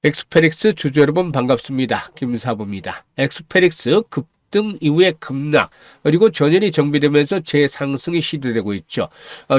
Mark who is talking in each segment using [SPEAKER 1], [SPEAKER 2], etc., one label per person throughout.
[SPEAKER 1] 엑스페릭스 주주 여러분 반갑습니다. 김사부입니다. 엑스페릭스 급등 이후의 급락 그리고 전일이 정비되면서 재상승이 시도되고 있죠.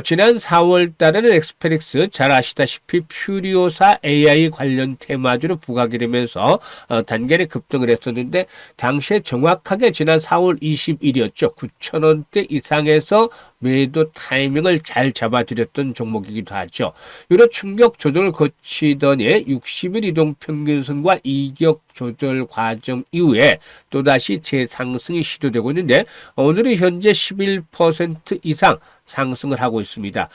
[SPEAKER 1] 지난 4월 달에는 엑스페릭스 잘 아시다시피 퓨리오사 AI 관련 테마주로 부각이 되면서 단계의 급등을 했었는데 당시에 정확하게 지난 4월 20일이었죠. 9,000원대 이상에서 매도 타이밍을 잘 잡아드렸던 종목이기도 하죠. 이런 충격 조정을 거치더니 60일 이동 평균선과 이격 조절 과정 이후에 또다시 재상승이 시도되고 있는데 오늘은 현재 11% 이상 상승을 하고 있습니다.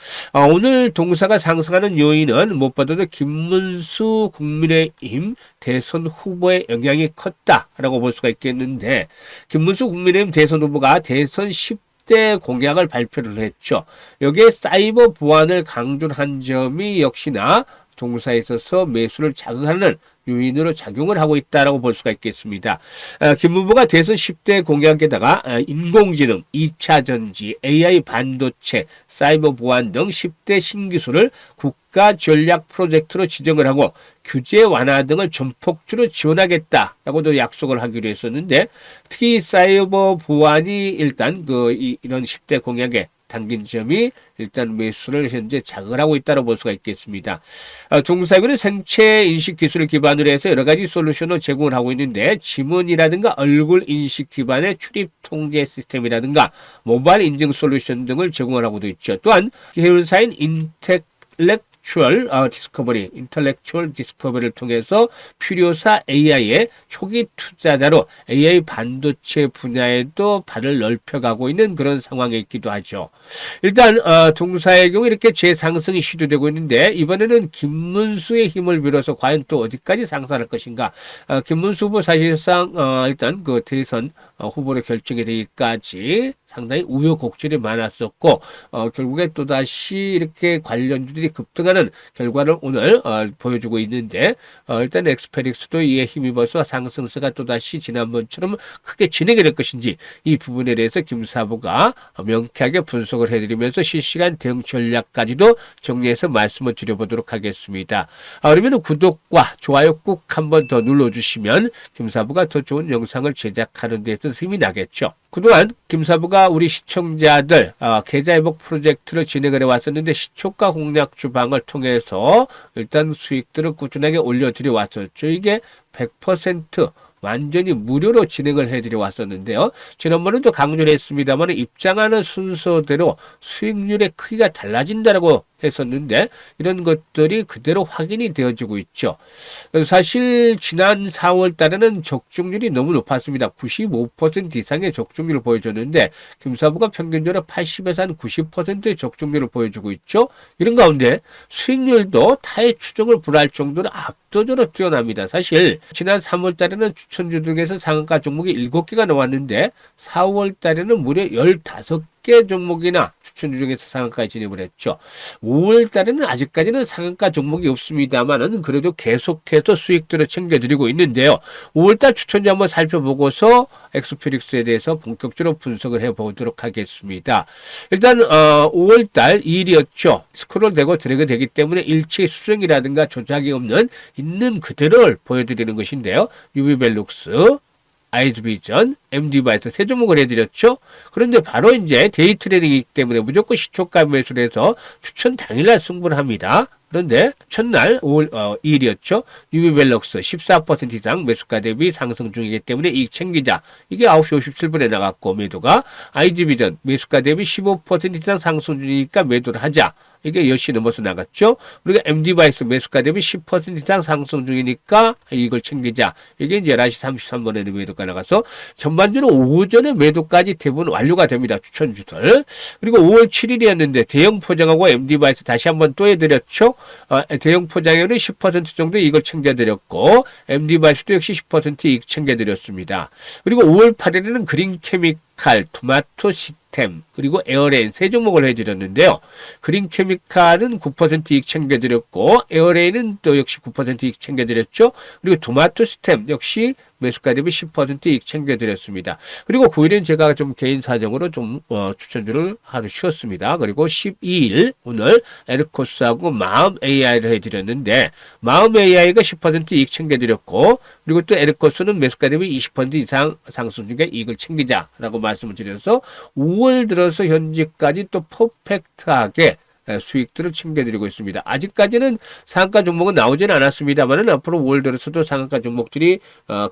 [SPEAKER 1] 오늘 동사가 상승하는 요인은 무엇보다도 김문수 국민의힘 대선 후보의 영향이 컸다라고 볼 수가 있겠는데 김문수 국민의힘 대선 후보가 대선 10대 공약을 발표를 했죠. 여기에 사이버 보안을 강조한 점이 역시나 동사에 있어서 매수를 자극하는 요인으로 작용을 하고 있다고 볼 수가 있겠습니다. 김 후보가 대선 10대 공약에다가 인공지능, 2차 전지, AI 반도체, 사이버 보안 등 10대 신기술을 국가 전략 프로젝트로 지정을 하고 규제 완화 등을 전폭적으로 지원하겠다라고도 약속을 하기로 했었는데 특히 사이버 보안이 일단 이런 10대 공약에 담긴 점이 일단 매수를 현재 자극을 하고 있다고 볼 수가 있겠습니다. 동사이브는 생체 인식 기술을 기반으로 해서 여러 가지 솔루션을 제공을 하고 있는데 지문이라든가 얼굴 인식 기반의 출입 통제 시스템이라든가 모바일 인증 솔루션 등을 제공을 하고도 있죠. 또한 계열사인 인텔렉추얼 디스커버리를 통해서 퓨리오사 AI의 초기 투자자로 AI 반도체 분야에도 발을 넓혀가고 있는 그런 상황에 있기도 하죠. 일단 동사의 경우 이렇게 재상승이 시도되고 있는데 이번에는 김문수의 힘을 빌어서 과연 또 어디까지 상승할 것인가. 김문수 후보 사실상 일단 그 대선 후보로 결정이 되기까지 상당히 우여곡절이 많았었고 결국에 또다시 이렇게 관련주들이 급등하는 결과를 오늘 보여주고 있는데 일단 엑스페릭스도 이에 힘입어서 상승세가 또다시 지난번처럼 크게 진행이 될 것인지 이 부분에 대해서 김사부가 명쾌하게 분석을 해드리면서 실시간 대응 전략까지도 정리해서 말씀을 드려보도록 하겠습니다. 그러면 구독과 좋아요 꼭 한번 더 눌러주시면 김사부가 더 좋은 영상을 제작하는 데 있어서 힘이 나겠죠. 그동안 김사부가 우리 시청자들 계좌회복 프로젝트를 진행을 해왔었는데 시초가 공략 주방을 통해서 일단 수익들을 꾸준하게 올려드려 왔었죠. 이게 100% 완전히 무료로 진행을 해드려 왔었는데요. 지난번에도 강조를 했습니다만 입장하는 순서대로 수익률의 크기가 달라진다고 했었는데 이런 것들이 그대로 확인이 되어지고 있죠. 사실 지난 4월 달에는 적중률이 너무 높았습니다. 95% 이상의 적중률을 보여줬는데 김사부가 평균적으로 80에서 한 90%의 적중률을 보여주고 있죠. 이런 가운데 수익률도 타의 추정을 불허할 정도로 압도적으로 뛰어납니다. 사실 지난 3월 달에는 추천주 중에서 상한가 종목이 7개가 나왔는데 4월 달에는 무려 15개 종목이나 추천주 중에서 상한가에 진입을 했죠. 5월 달에는 아직까지는 상한가 종목이 없습니다만은 그래도 계속해서 수익들을 챙겨드리고 있는데요. 5월 달 추천주 한번 살펴보고서 엑스페릭스에 대해서 본격적으로 분석을 해보도록 하겠습니다. 일단 5월 달 2일이었죠. 스크롤 되고 드래그 되기 때문에 일치 수정이라든가 조작이 없는 있는 그대로를 보여드리는 것인데요. 유비벨룩스, 아이즈비전, MD바이트 세 종목을 해드렸죠. 그런데 바로 이제 데이 트레이딩이기 때문에 무조건 시초가 매수를 해서 추천 당일날 승부를 합니다. 그런데 첫날 5월 2일이었죠. 유비벨럭스 14% 이상 매수가 대비 상승 중이기 때문에 이익 챙기자. 이게 9시 57분에 나갔고 매도가 아이즈비전 매수가 대비 15% 이상 상승 중이니까 매도를 하자. 이게 10시 넘어서 나갔죠. 우리가 MD바이스 매수가 대비 10% 이상 상승 중이니까 이걸 챙기자. 이게 이제 11시 33분에 매도가 나가서 전반적으로 오전에 매도까지 대부분 완료가 됩니다. 추천주들. 그리고 5월 7일이었는데 대형 포장하고 MD바이스 다시 한번 또 해드렸죠. 대형 포장에는 10% 정도 이걸 챙겨드렸고 MD바이스도 역시 10% 이익 챙겨드렸습니다. 그리고 5월 8일에는 그린케미칼, 토마토 시스템, 그리고 에어레인 세 종목을 해드렸는데요. 그린케미칼은 9% 이익 챙겨드렸고 에어레인은 또 역시 9% 이익 챙겨드렸죠. 그리고 토마토 시스템 역시 매수가 대비 10% 이익 챙겨드렸습니다. 그리고 9일은 제가 좀 개인 사정으로 좀 추천주를 하루 쉬었습니다. 그리고 12일 오늘 에르코스하고 마음 AI를 해드렸는데 마음 AI가 10% 이익 챙겨드렸고 그리고 또 에르코스는 매수가 대비 20% 이상 상승 중에 이익을 챙기자라고 말씀을 드려서 5월 들어서 현재까지 또 퍼펙트하게 수익들을 챙겨드리고 있습니다. 아직까지는 상한가 종목은 나오지는 않았습니다만 앞으로 5월 들어서도 상한가 종목들이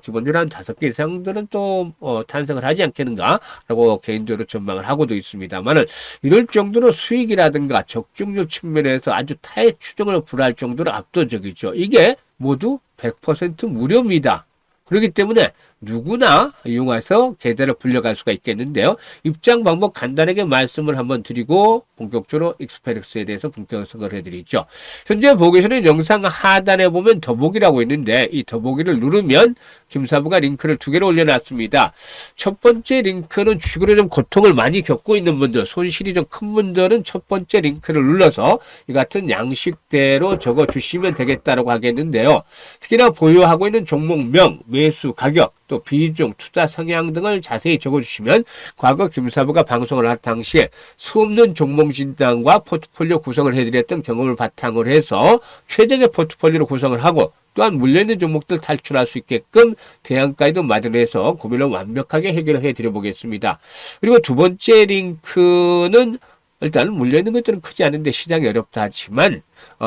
[SPEAKER 1] 기본적으로 한 5개 이상들은 또 탄생을 하지 않겠는가 라고 개인적으로 전망을 하고도 있습니다만 이럴 정도로 수익이라든가 적중률 측면에서 아주 타의 추정을 불할 정도로 압도적이죠. 이게 모두 100% 무료입니다. 그렇기 때문에 누구나 이용해서 계좌를 불려갈 수가 있겠는데요. 입장 방법 간단하게 말씀을 한번 드리고 본격적으로 익스페릭스에 대해서 본격성을 해드리죠. 현재 보고 계시는 영상 하단에 보면 더보기라고 있는데 이 더보기를 누르면 김사부가 링크를 2개를 올려놨습니다. 첫 번째 링크는 주식으로 좀 고통을 많이 겪고 있는 분들, 손실이 좀 큰 분들은 첫 번째 링크를 눌러서 이 같은 양식대로 적어주시면 되겠다라고 하겠는데요. 특히나 보유하고 있는 종목명, 매수, 가격, 또 비중, 투자 성향 등을 자세히 적어주시면 과거 김사부가 방송을 할 당시에 수없는 종목 진단과 포트폴리오 구성을 해드렸던 경험을 바탕으로 해서 최적의 포트폴리오로 구성을 하고 또한 물려있는 종목들 탈출할 수 있게끔 대안가이드 마련해서 고민을 완벽하게 해결해 드려보겠습니다. 그리고 두 번째 링크는 일단 물려있는 것들은 크지 않은데 시장이 어렵다 하지만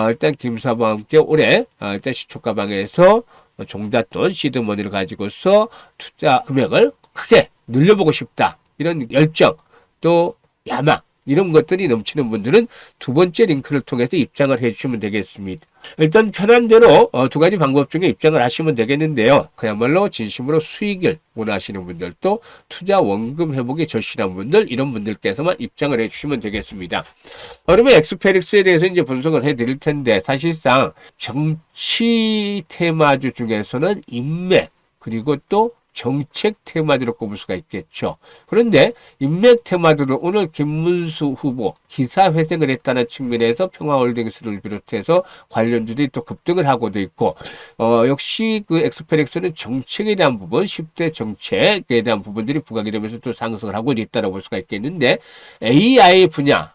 [SPEAKER 1] 일단 김사부와 함께 올해 일단 시초가 방에서 종잣돈 시드머니를 가지고서 투자 금액을 크게 늘려보고 싶다. 이런 열정 또 야망 이런 것들이 넘치는 분들은 두 번째 링크를 통해서 입장을 해주시면 되겠습니다. 일단 편한 대로 두 가지 방법 중에 입장을 하시면 되겠는데요. 그야말로 진심으로 수익을 원하시는 분들도 투자 원금 회복이 절실한 분들 이런 분들께서만 입장을 해주시면 되겠습니다. 그러면 엑스페릭스에 대해서 이제 분석을 해드릴 텐데 사실상 정치 테마주 중에서는 인맥 그리고 또 정책 테마주로 꼽을 수가 있겠죠. 그런데 인맥 테마주를 오늘 김문수 후보 기사회생을 했다는 측면에서 평화홀딩스를 비롯해서 관련주들이 또 급등을 하고도 있고 역시 그 엑스페릭스는 정책에 대한 부분 10대 정책에 대한 부분들이 부각이 되면서 또 상승을 하고 있다고 볼 수가 있겠는데 AI 분야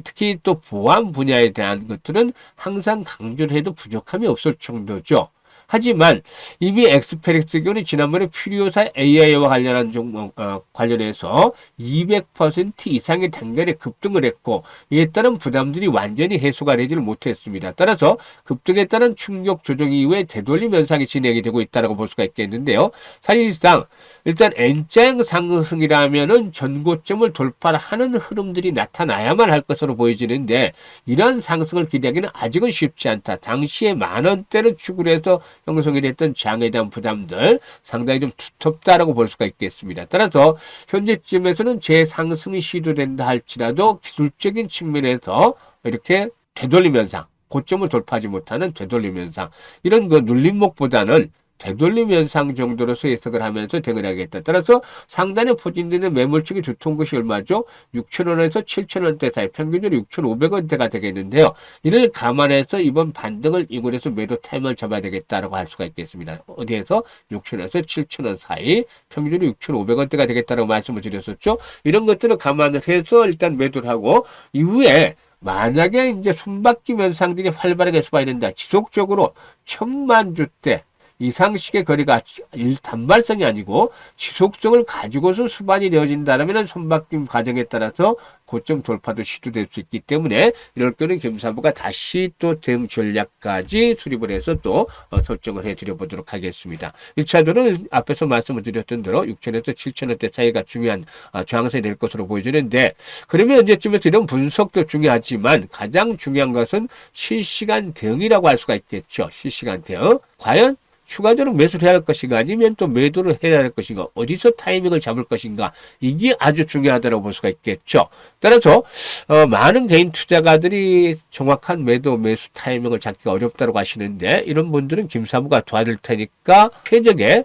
[SPEAKER 1] 특히 또 보안 분야에 대한 것들은 항상 강조를 해도 부족함이 없을 정도죠. 하지만 이미 엑스페릭스 경우는 지난번에 퓨리오사 AI와 관련한 종목 관련해서 200% 이상의 단결에 급등을 했고 이에 따른 부담들이 완전히 해소가 되지를 못했습니다. 따라서 급등에 따른 충격 조정 이후에 되돌림 현상이 진행이 되고 있다고 볼 수가 있겠는데요. 사실상 일단 N자형 상승이라면은 전고점을 돌파하는 흐름들이 나타나야만 할 것으로 보여지는데 이러한 상승을 기대하기는 아직은 쉽지 않다. 당시에 10,000원대를 축으로 해서 형성이 됐던 장에 대한 부담들 상당히 좀 두텁다라고 볼 수가 있겠습니다. 따라서 현재쯤에서는 재상승이 시도된다 할지라도 기술적인 측면에서 이렇게 되돌림 현상, 고점을 돌파하지 못하는 되돌림 현상 이런 그 눌림목보다는 되돌림 현상 정도로서 해석을 하면서 대응하겠다. 따라서 상단에 포진되는 매물축이 두터운 것이 얼마죠? 6,000원에서 7,000원대 사이 평균적으로 6,500원대가 되겠는데요. 이를 감안해서 이번 반등을 이곳에서 매도 타임을 잡아야 되겠다라고 할 수가 있겠습니다. 어디에서? 6,000원에서 7,000원 사이 평균적으로 6,500원대가 되겠다라고 말씀을 드렸었죠. 이런 것들을 감안을 해서 일단 매도를 하고 이후에 만약에 이제 손바뀜 현상들이 활발하게 수반이 된다. 지속적으로 1,000만 주대 이상씩의 거리가 단발성이 아니고 지속성을 가지고서 수반이 되어진다면 손바뀜 과정에 따라서 고점 돌파도 시도될 수 있기 때문에 이럴 경우는 김사부가 다시 또 대응 전략까지 수립을 해서 또 설정을 해드려 보도록 하겠습니다. 1차적으로는 앞에서 말씀을 드렸던 대로 6,000원에서 7,000원대 사이가 중요한 저항선이 될 것으로 보여지는데 그러면 언제쯤에서 이런 분석도 중요하지만 가장 중요한 것은 실시간 대응이라고 할 수가 있겠죠. 실시간 대응. 과연 추가적으로 매수를 해야 할 것인가 아니면 또 매도를 해야 할 것인가 어디서 타이밍을 잡을 것인가 이게 아주 중요하다고 볼 수가 있겠죠. 따라서 많은 개인 투자가들이 정확한 매수 타이밍을 잡기가 어렵다고 하시는데 이런 분들은 김사부가 도와줄 테니까 최적의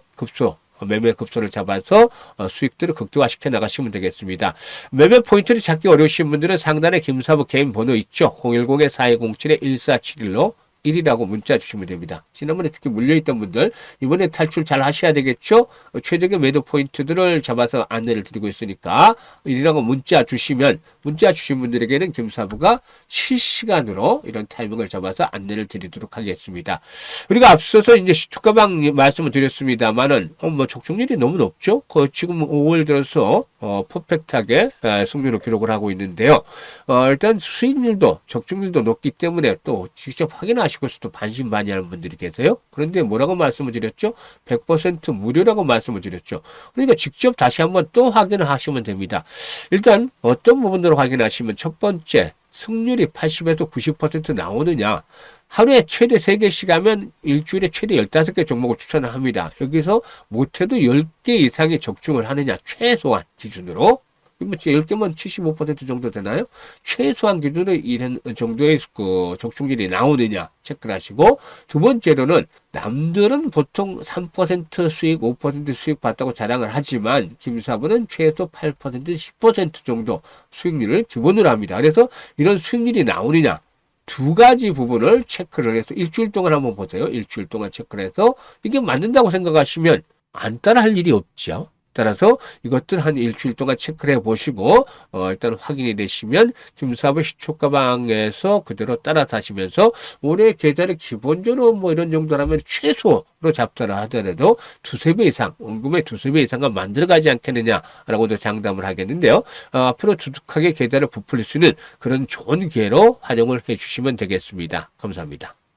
[SPEAKER 1] 매매 급소를 잡아서 수익들을 극대화시켜 나가시면 되겠습니다. 매매 포인트를 찾기 어려우신 분들은 상단에 김사부 개인 번호 있죠. 010-4207-1471로 1이라고 문자 주시면 됩니다. 지난번에 특히 물려있던 분들 이번에 탈출 잘 하셔야 되겠죠? 최적의 매도 포인트들을 잡아서 안내를 드리고 있으니까 1이라고 문자 주시면 문자 주신 분들에게는 김사부가 실시간으로 이런 타이밍을 잡아서 안내를 드리도록 하겠습니다. 우리가 앞서서 이제 시투가방 말씀을 드렸습니다만은 뭐 적중률이 너무 높죠? 지금 5월 들어서 퍼펙트하게 승률을 기록을 하고 있는데요. 일단 수익률도 적중률도 높기 때문에 또 직접 확인하시고서 또 반신반의하는 분들이 계세요. 그런데 뭐라고 말씀을 드렸죠? 100% 무료라고 말씀을 드렸죠. 그러니까 직접 다시 한번 또 확인을 하시면 됩니다. 일단 어떤 부분으로 확인하시면 첫 번째 승률이 80에서 90% 나오느냐. 하루에 최대 3개씩 하면 일주일에 최대 15개 종목을 추천을 합니다. 여기서 못해도 10개 이상의 적중을 하느냐. 최소한 기준으로. 10개면 75% 정도 되나요? 최소한 기준으로 이런 정도의 적중률이 나오느냐 체크를 하시고, 두 번째로는 남들은 보통 3% 수익, 5% 수익 봤다고 자랑을 하지만 김사부는 최소 8%, 10% 정도 수익률을 기본으로 합니다. 그래서 이런 수익률이 나오느냐 두 가지 부분을 체크를 해서 일주일 동안 한번 보세요. 일주일 동안 체크를 해서 이게 맞는다고 생각하시면 안 따라 할 일이 없죠. 따라서 이것들 한 일주일 동안 체크를 해보시고 일단 확인이 되시면 김사부 시초가방에서 그대로 따라서 하시면서 올해 계좌를 기본적으로 뭐 이런 정도라면 최소로 잡더라 하더라도 두세 배 이상, 원금의 두세 배 이상은 만들어가지 않겠느냐라고도 장담을 하겠는데요. 앞으로 두둑하게 계좌를 부풀릴 수 있는 그런 좋은 기회로 활용을 해주시면 되겠습니다. 감사합니다.